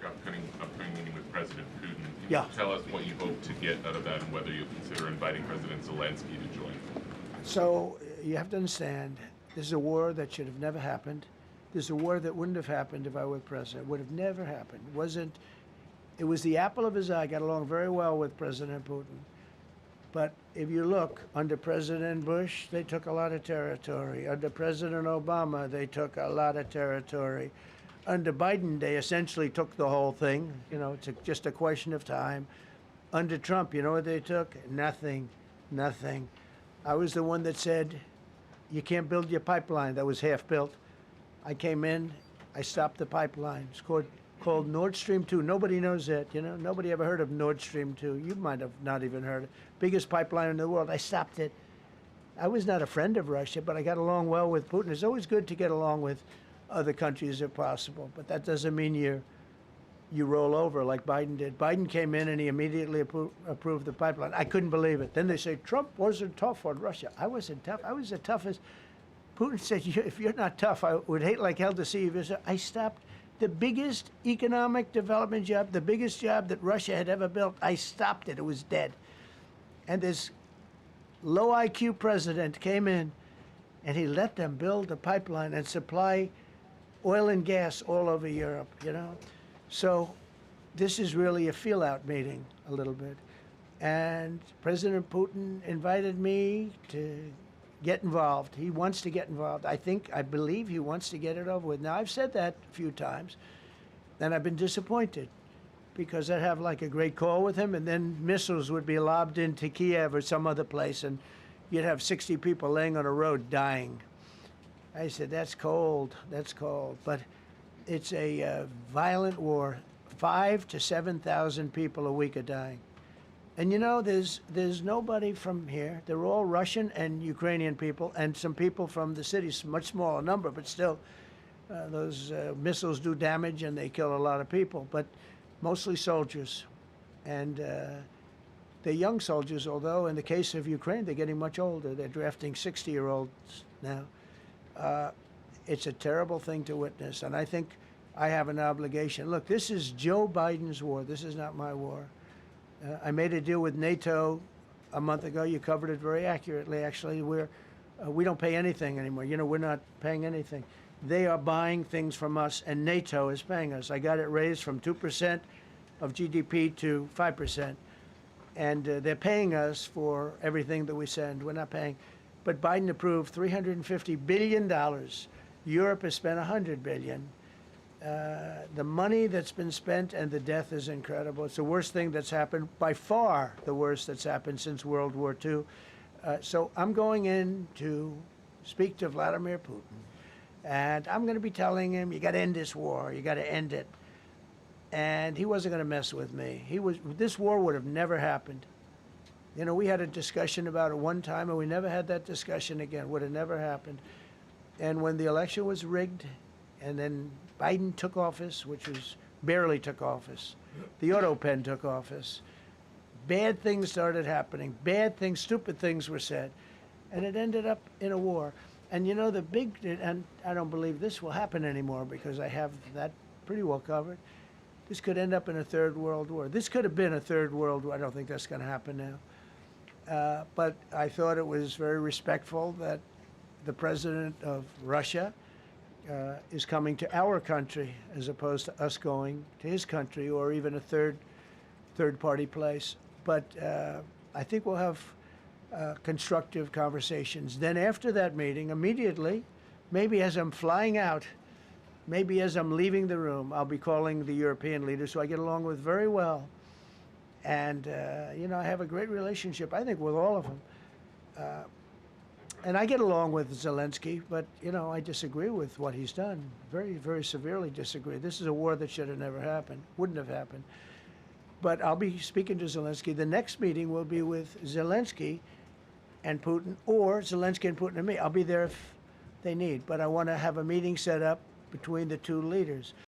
upcoming meeting with President Putin. Can Yeah. you tell us what you hope to get out of that and whether you'll consider inviting President Zelensky to join? So you have to understand, this is a war that should have never happened. This is a war that wouldn't have happened if I were president. It would have never happened. It was the apple of his eye. I got along very well with President Putin. But if you look, under President Bush, they took a lot of territory. Under President Obama, they took a lot of territory. Under Biden, they essentially took the whole thing. You know, it's just a question of time. Under Trump, you know what they took? Nothing, nothing. I was the one that said, you can't build your pipeline. That was half built. I came in, I stopped the pipeline. It's called Nord Stream 2. Nobody knows that, you know? Nobody ever heard of Nord Stream 2. You might have not even heard it. Biggest pipeline in the world. I stopped it. I was not a friend of Russia, but I got along well with Putin. It's always good to get along with other countries if possible, but that doesn't mean you roll over like Biden did. Biden came in and he immediately approved the pipeline. I couldn't believe it. Then they say Trump wasn't tough on Russia. I wasn't tough. I was the toughest. Putin said, if you're not tough, I would hate like hell to see you. I stopped the biggest economic development job, the biggest job that Russia had ever built. I stopped it. It was dead. And this low IQ president came in and he let them build the pipeline and supply oil and gas all over Europe, you know? So this is really a feel-out meeting a little bit. And President Putin invited me to get involved. He wants to get involved. I believe he wants to get it over with. Now, I've said that a few times, and I've been disappointed because I'd have like a great call with him, and then missiles would be lobbed into Kiev or some other place, and you'd have 60 people laying on a road dying. I said, that's cold, that's cold. But it's a violent war. 5,000 to 7,000 people a week are dying. And you know, there's nobody from here. They're all Russian and Ukrainian people, and some people from the cities, much smaller number, but still, those missiles do damage and they kill a lot of people, but mostly soldiers. And they're young soldiers, although in the case of Ukraine, they're getting much older. They're drafting 60-year-olds now. It's a terrible thing to witness, and I think I have an obligation. Look, this is Joe Biden's war. This is not my war. I made a deal with NATO a month ago. You covered it very accurately, actually. We don't pay anything anymore. You know, we're not paying anything. They are buying things from us, and NATO is paying us. I got it raised from 2% of GDP to 5%. And they're paying us for everything that we send. We're not paying. But Biden approved $350 billion. Europe has spent $100 billion. The money that's been spent and the death is incredible. It's the worst thing that's happened, by far the worst that's happened since World War II. So I'm going in to speak to Vladimir Putin, and I'm going to be telling him, you got to end this war, you got to end it. And he wasn't going to mess with me. This war would have never happened. You know, we had a discussion about it one time, and we never had that discussion again. Would have never happened. And when the election was rigged, and then Biden took office, which was barely took office, the auto pen took office, bad things started happening. Bad things, stupid things were said. And it ended up in a war. And you know, and I don't believe this will happen anymore because I have that pretty well covered. This could end up in a third world war. This could have been a third world war. I don't think that's going to happen now. But I thought it was very respectful that the president of Russia is coming to our country as opposed to us going to his country or even a third-party place. But I think we'll have constructive conversations. Then after that meeting, immediately, maybe as I'm flying out, maybe as I'm leaving the room, I'll be calling the European leaders who I get along with very well. And, you know, I have a great relationship, I think, with all of them. And I get along with Zelensky, but, you know, I disagree with what he's done. Very, very severely disagree. This is a war that should have never happened, wouldn't have happened. But I'll be speaking to Zelensky. The next meeting will be with Zelensky and Putin, or Zelensky and Putin and me. I'll be there if they need. But I want to have a meeting set up between the two leaders.